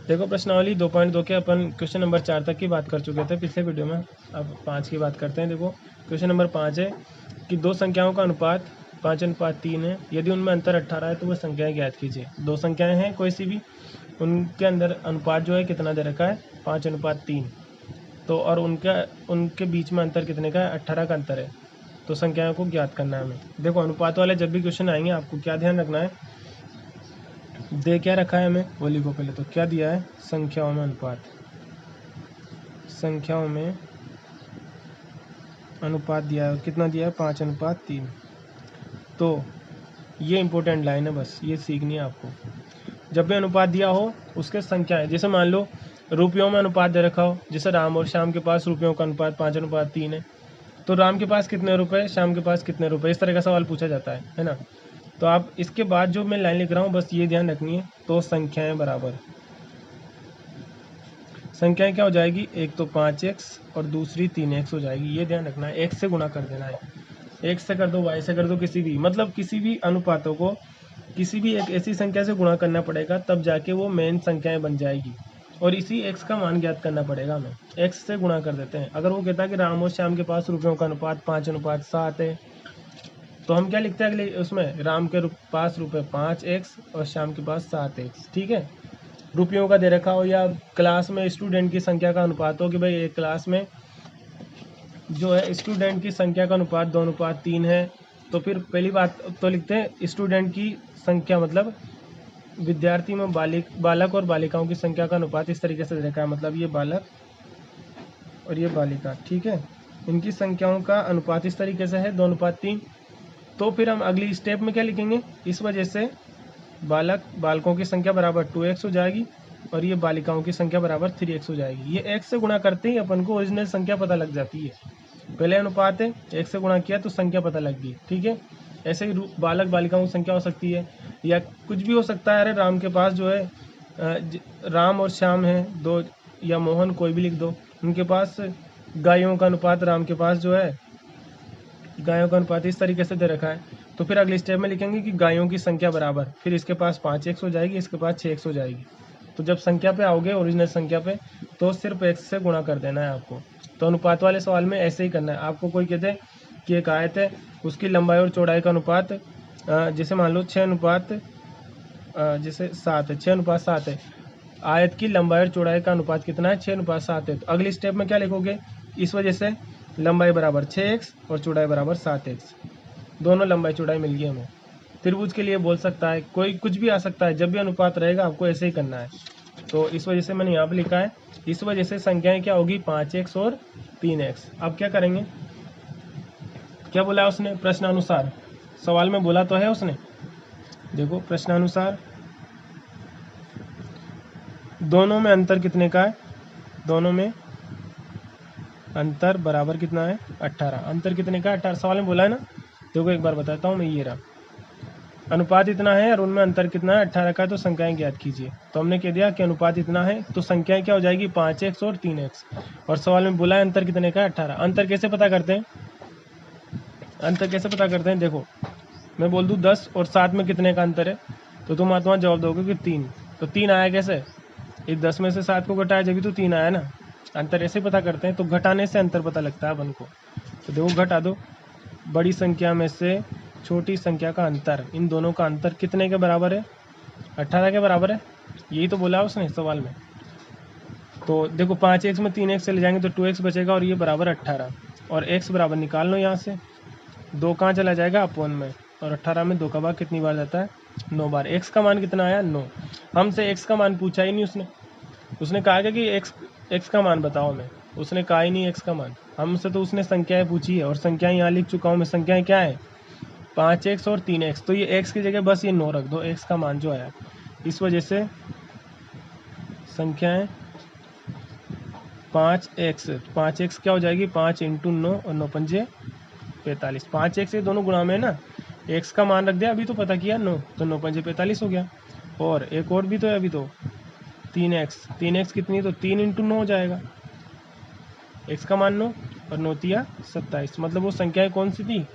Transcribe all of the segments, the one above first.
देखो प्रश्नावली 2.2 के अपन क्वेश्चन नंबर 4 तक की बात कर चुके थे पिछले वीडियो में। अब 5 की बात करते हैं। देखो क्वेश्चन नंबर 5 है कि दो संख्याओं का अनुपात 5:3 है, यदि उनमें अंतर 18 है तो वह संख्याएं ज्ञात कीजिए। दो संख्याएं हैं कोई सी भी, उनके अंदर अनुपात जो है कितना दे रखा है 5:3, तो और उनके बीच में अंतर कितने का है 18 का अंतर है, तो संख्याओं को ज्ञात करना है हमें। देखो अनुपात वाले जब भी क्वेश्चन आएंगे आपको क्या ध्यान रखना है, दे क्या रखा है हमें वो लिखो पहले। तो क्या दिया है, संख्याओं में अनुपात, संख्याओं में अनुपात दिया है, कितना दिया है 5:3। तो ये इंपॉर्टेंट लाइन है, बस ये सीखनी है आपको। जब भी अनुपात दिया हो उसके संख्याएं, जैसे मान लो रुपयों में अनुपात दे रखा हो, जैसे राम और श्याम के पास रुपयों का अनुपात 5:3 है, तो राम के पास कितने रुपए, श्याम के पास कितने रुपए, इस तरह का सवाल पूछा जाता है ना। तो आप इसके बाद जो मैं लाइन लिख रहा हूँ बस ये ध्यान रखनी है। तो संख्याएं बराबर, संख्याएं क्या हो जाएगी, एक तो 5x और दूसरी 3x हो जाएगी, ये ध्यान रखना है। x से गुणा कर देना है, x से कर दो, y से कर दो, किसी भी मतलब किसी भी अनुपातों को किसी भी एक ऐसी संख्या से गुणा करना पड़ेगा, तब जाके वो मेन संख्याएं बन जाएगी। और इसी x का मान ज्ञात करना पड़ेगा हमें, x से गुणा कर देते हैं। अगर वो कहता है कि राम और श्याम के पास रुपयों का अनुपात 5:7 है, तो हम क्या लिखते हैं अगले उसमें, राम के पास रुपये 5x और श्याम के पास 7x। ठीक है, रुपयों का दे रखा हो या क्लास में स्टूडेंट की संख्या का अनुपात हो कि भाई एक क्लास में जो है स्टूडेंट की संख्या का अनुपात 2:3 है, तो फिर पहली बात तो लिखते हैं स्टूडेंट की संख्या, मतलब विद्यार्थी में बालक और बालिकाओं की संख्या का अनुपात इस तरीके से दे रखा है, मतलब ये बालक और ये बालिका। ठीक है, इनकी संख्याओं का अनुपात इस तरीके से है 2:3। तो फिर हम अगली स्टेप में क्या लिखेंगे, इस वजह से बालकों की संख्या बराबर 2x हो जाएगी और ये बालिकाओं की संख्या बराबर 3x हो जाएगी। ये x से गुणा करते ही अपन को ओरिजिनल संख्या पता लग जाती है। पहले अनुपात है, x से गुणा किया तो संख्या पता लग गई। ठीक है, ऐसे ही बालक बालिकाओं की संख्या हो सकती है या कुछ भी हो सकता है। अरे राम के पास जो है राम और श्याम है दो, या मोहन, कोई भी लिख दो। उनके पास गायों का अनुपात, राम के पास जो है गायों का अनुपात इस तरीके से दे रखा है। तो फिर अगले स्टेप में लिखेंगे कि गायों की संख्या बराबर, फिर इसके पास 5x हो जाएगी, इसके पास 6x हो जाएगी। तो जब संख्या पे आओगे ओरिजिनल संख्या पे, तो सिर्फ x से गुणा कर देना है आपको। तो अनुपात वाले सवाल में ऐसे ही करना है। आपको कोई कहते हैं कि एक आयत है, उसकी लंबाई और चौड़ाई का अनुपात जैसे मान लो 6:7 जैसे 7 है, 6:7 है। आयत की लंबाई और चौड़ाई का अनुपात कितना है, 6:7 है। तो अगली स्टेप में क्या लिखोगे, इस वजह से लंबाई बराबर 6x और चौड़ाई बराबर 7x, दोनों लंबाई चौड़ाई मिल गई हमें। त्रिभुज के लिए बोल सकता है, कोई कुछ भी आ सकता है, जब भी अनुपात रहेगा आपको ऐसे ही करना है। तो इस वजह से मैंने यहाँ पे लिखा है, इस वजह से संख्याएं क्या होगी 5x और 3x। अब क्या करेंगे, क्या बोला है उसने, प्रश्नानुसार, सवाल में बोला तो है उसने। देखो प्रश्नानुसार दोनों में अंतर कितने का है, दोनों में अंतर बराबर कितना है 18। अंतर कितने का 18, सवाल में बोला है ना। देखो एक बार बताता हूँ मैं, ये रहा अनुपात इतना है और उनमें अंतर कितना है 18 का, तो संख्याएं ज्ञात कीजिए। तो हमने कह दिया कि अनुपात इतना है, तो संख्याएं क्या हो जाएगी 5x और 3x, और सवाल में बोला है अंतर कितने का 18। अंतर कैसे पता करते हैं, अंतर कैसे पता करते हैं, देखो मैं बोल दूँ 10 और 7 में कितने का अंतर है, तो तुम आत्मा जवाब दोगे कि 3। तो 3 आया कैसे, इस 10 में से 7 को घटाया जब भी तो 3 आया ना। अंतर ऐसे पता करते हैं, तो घटाने से अंतर पता लगता है अपन को। तो देखो घटा दो, बड़ी संख्या में से छोटी संख्या का अंतर, इन दोनों का अंतर कितने के बराबर है 18 के बराबर है, यही तो बोला उसने सवाल में। तो देखो 5x में 3x चले जाएंगे तो 2x बचेगा और ये बराबर 18, और x बराबर निकाल लो यहाँ से, 2 कहाँ चला जाएगा अपोन में, और 18 में 2 का भाग कितनी बार जाता है 9 बार। x का मान कितना आया 9। हमसे x का मान पूछा ही नहीं उसने कहा कि x का मान बताओ हमें, उसने कहा ही नहीं x का मान हमसे, तो उसने संख्याएं पूछी है और संख्याएं यहाँ लिख चुका हूँ मैं। संख्याएं क्या है 5x और 3x, तो ये x की जगह बस ये 9 रख दो, x का मान जो आया। इस वजह से संख्याएं 5x क्या हो जाएगी 5 × 9 और 9 पंजे 45। 5x से दोनों गुणा में ना, x का मान रख दिया, अभी तो पता किया 9, तो 9 पंजे 45 हो गया। और एक और भी तो है अभी तो 3x कितनी, तो 3 × 9 हो जाएगा, x का मान 9 और 9 तिया 27। मतलब वो संख्याएं कौन सी थी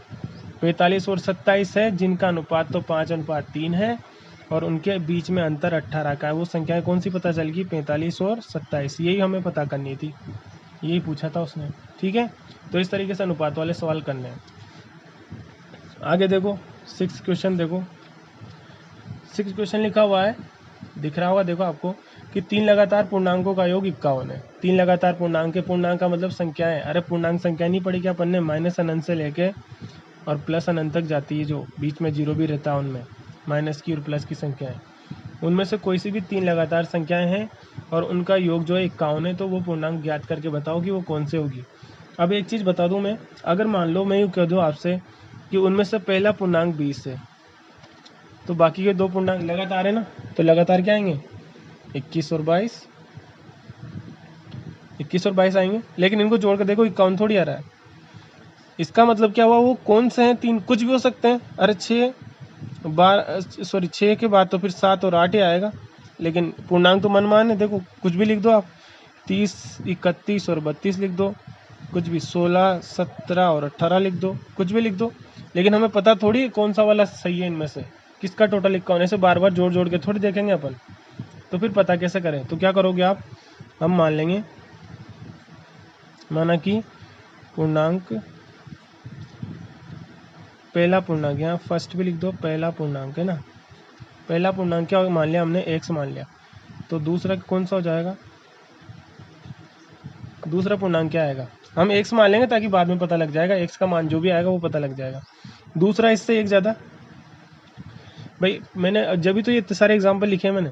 45 और 27 है, जिनका अनुपात तो 5:3 है, और उनके बीच में अंतर 18 का है, वो संख्याएं कौन सी पता चल गई? 45 और 27। यही हमें पता करनी थी, यही पूछा था उसने। ठीक है, तो इस तरीके से अनुपात वाले सवाल करने हैं। आगे देखो 6 क्वेश्चन, देखो 6 क्वेश्चन लिखा हुआ है, दिख रहा होगा देखो आपको कि 3 लगातार पूर्णांकों का योग 51 है। 3 लगातार पूर्णांक के, पूर्णांक का मतलब संख्याएं, अरे पूर्णांक संख्या नहीं पढ़ी क्या अपन ने? माइनस अनंत से लेके और प्लस अनंत तक जाती है, जो बीच में जीरो भी रहता है उनमें माइनस की और प्लस की संख्याएं, उनमें से कोई सी भी 3 लगातार संख्याएं हैं और उनका योग जो है 51 है, तो वो पूर्णांक ज्ञात करके बताओ कि वो कौन से होगी। अब एक चीज़ बता दूं मैं, अगर मान लो मैं यूँ कह दूँ आपसे कि उनमें से पहला पूर्णांक 20 है, तो बाकी के 2 पूर्णांक लगातार है ना, तो लगातार क्या आएंगे? 21 और 22, 21 और 22 आएंगे। लेकिन इनको जोड़ कर देखो 51 थोड़ी आ रहा है। इसका मतलब क्या हुआ? वो कौन से हैं? 3 कुछ भी हो सकते हैं। अरे 6 के बाद तो फिर 7 और 8 ही आएगा, लेकिन पूर्णांक तो मनमान है। देखो कुछ भी लिख दो आप, 30, 31 और 32 लिख दो, कुछ भी 16, 17 और 18 लिख दो, कुछ भी लिख दो, लेकिन हमें पता थोड़ी कौन सा वाला सही है इनमें से, किसका टोटल 51 है। ऐसे बार बार जोड़ जोड़ के थोड़ी देखेंगे अपन, तो फिर पता कैसे करें? तो क्या करोगे आप, हम मान लेंगे, माना कि पूर्णांक, पहला पूर्णांक, यहाँ फर्स्ट भी लिख दो, पहला पूर्णांक है ना, पहला पूर्णांक क्या मान लिया हमने? x मान लिया। तो दूसरा कौन सा हो जाएगा? दूसरा पूर्णांक क्या आएगा? हम x मान लेंगे ताकि बाद में पता लग जाएगा, x का मान जो भी आएगा वो पता लग जाएगा। दूसरा इससे एक ज़्यादा, भाई मैंने जब भी तो ये इतने सारे एग्जाम्पल लिखे हैं मैंने।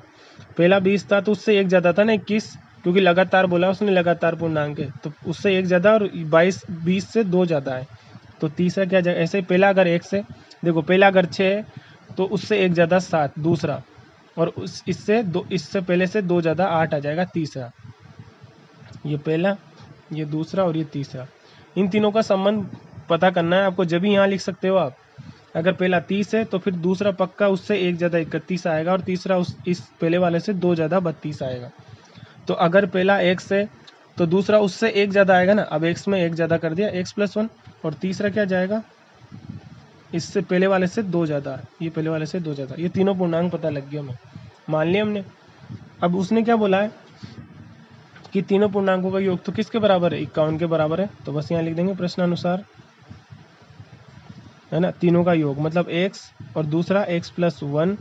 पहला 20 था तो उससे एक ज़्यादा था ना 21, क्योंकि लगातार बोला उसने, लगातार पूर्णांक है तो उससे एक ज़्यादा, और 20 से 2 ज़्यादा है, तो तीसरा क्या जाएगा? ऐसे पहला अगर 1 से, देखो पहला अगर 6 है तो उससे एक ज़्यादा 7 दूसरा, और इससे पहले से 2 ज़्यादा 8 आ जाएगा तीसरा। ये पहला, ये दूसरा और ये तीसरा, इन तीनों का संबंध पता करना है आपको। जब भी यहाँ लिख सकते हो आप, अगर पहला 30 है तो फिर दूसरा पक्का उससे एक ज़्यादा 31 आएगा, और तीसरा इस पहले वाले से 2 ज़्यादा 32 आएगा। तो अगर पहला x है तो दूसरा उससे एक ज़्यादा आएगा ना, अब x में एक ज़्यादा कर दिया, x+1, और तीसरा क्या जाएगा? इससे पहले वाले से 2 ज़्यादा, ये पहले वाले से 2 ज़्यादा, ये तीनों पूर्णांक पता लग गया हमें, मान लिया हमने। अब उसने क्या बोला है कि तीनों पूर्णांकों का योग तो किसके बराबर है? 51 के बराबर है, तो बस यहाँ लिख देंगे प्रश्नानुसार, है ना, तीनों का योग मतलब x और दूसरा x+1,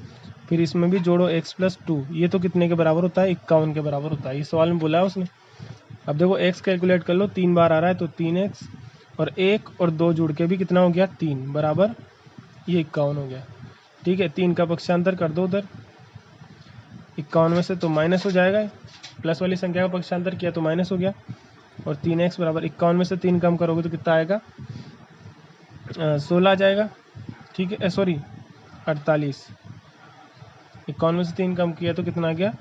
फिर इसमें भी जोड़ो x+2, ये तो कितने के बराबर होता है? 51 के बराबर होता है, ये सवाल में बोला है उसने। अब देखो x कैलकुलेट कर लो, 3 बार आ रहा है तो 3x, और 1 और 2 जुड़ के भी कितना हो गया? 3 बराबर, ये 51 हो गया। ठीक है, 3 का पक्षांतर कर दो उधर, 51 में से तो माइनस हो जाएगा, प्लस वाली संख्या का पक्षांतर किया तो माइनस हो गया, और 3x बराबर 51 में से 3 कम करोगे तो कितना आएगा? 16 आ जाएगा। ठीक है, सॉरी 48, 51 में से 3 कम किया तो कितना आ गया?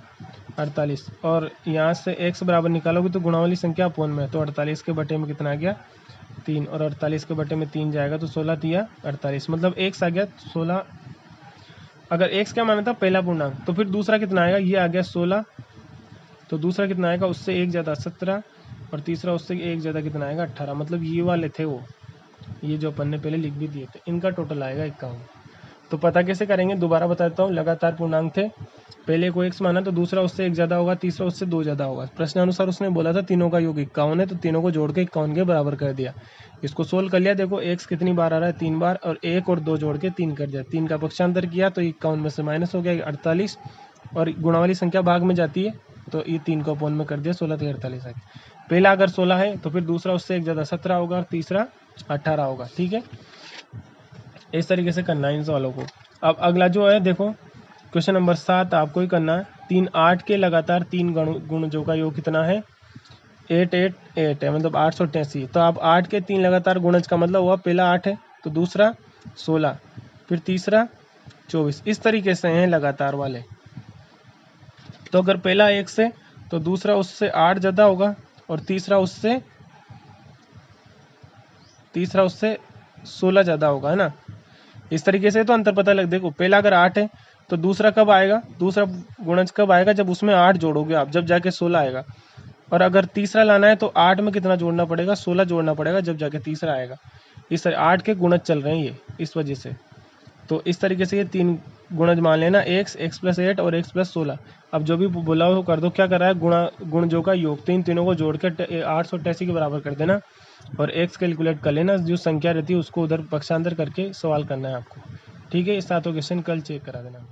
48, और यहाँ से x बराबर निकालोगे तो गुणा वाली संख्या अपोन में है, तो 48 के बटे में कितना आ गया? 3, और 48 के बटे में 3 जाएगा तो 16 तिया 48, मतलब x आ गया 16। अगर x क्या माना था? पहला पूर्णांक, तो फिर दूसरा कितना आएगा? ये आ गया 16, तो दूसरा कितना आएगा? उससे एक ज़्यादा 17, और तीसरा उससे एक ज़्यादा कितना आएगा? 18, मतलब ये वाले थे वो, ये जो अपन ने पहले लिख भी दिए थे, इनका टोटल आएगा 51। तो पता कैसे करेंगे? दोबारा बताता हूँ, लगातार पूर्णांक थे, पहले को x माना तो दूसरा उससे एक ज़्यादा होगा, तीसरा उससे 2 ज़्यादा होगा। प्रश्नानुसार उसने बोला था तीनों का योग 51 है, तो तीनों को जोड़ के 51 के बराबर कर दिया। इसको सोल्व कर लिया, देखो x कितनी बार आ रहा है? 3 बार, और 1 और 2 जोड़ के 3 कर दिया, 3 का पक्षांतर किया तो 51 में से माइनस हो गया 48, और गुणा वाली संख्या भाग में जाती है तो ये 3 को अपोन में कर दिया, 16 तो 48 आ गया। पहला अगर 16 है तो फिर दूसरा उससे एक ज़्यादा 17 होगा, और तीसरा 18 होगा। ठीक है, इस तरीके से करना है इन सवालों को। अब अगला जो है देखो, क्वेश्चन नंबर 7 आपको ही करना है। 3 8 के लगातार 3 गुणजों का योग कितना है? 8 8 8 है, मतलब 888। तो आप 8 के 3 लगातार गुणज का मतलब हुआ, पहला 8 है तो दूसरा 16, फिर तीसरा 24, इस तरीके से हैं लगातार वाले। तो अगर पहला 1 से तो दूसरा उससे 8 ज़्यादा होगा, और तीसरा उससे 16 ज़्यादा होगा, है ना। इस तरीके से तो अंतर पता लग, देखो पहला अगर 8 है तो दूसरा कब आएगा? दूसरा गुणज कब आएगा? जब उसमें 8 जोड़ोगे आप, जब जाके 16 आएगा। और अगर तीसरा लाना है तो 8 में कितना जोड़ना पड़ेगा? 16 जोड़ना पड़ेगा, जब जाके तीसरा आएगा। इस तरह 8 के गुणज चल रहे हैं ये, इस वजह से। तो इस तरीके से ये 3 गुणज मान लेना, x, x+8 और x+16। अब जो भी बोला हो कर दो। क्या कर रहा है, गुणजों का योग, तो इन तीनों को जोड़ के 888 के बराबर कर देना और x कैलकुलेट कर लेना। जो संख्या रहती है उसको उधर पक्षांतर करके सवाल करना है आपको। ठीक है, इस 7 क्वेश्चन कल चेक करा देना।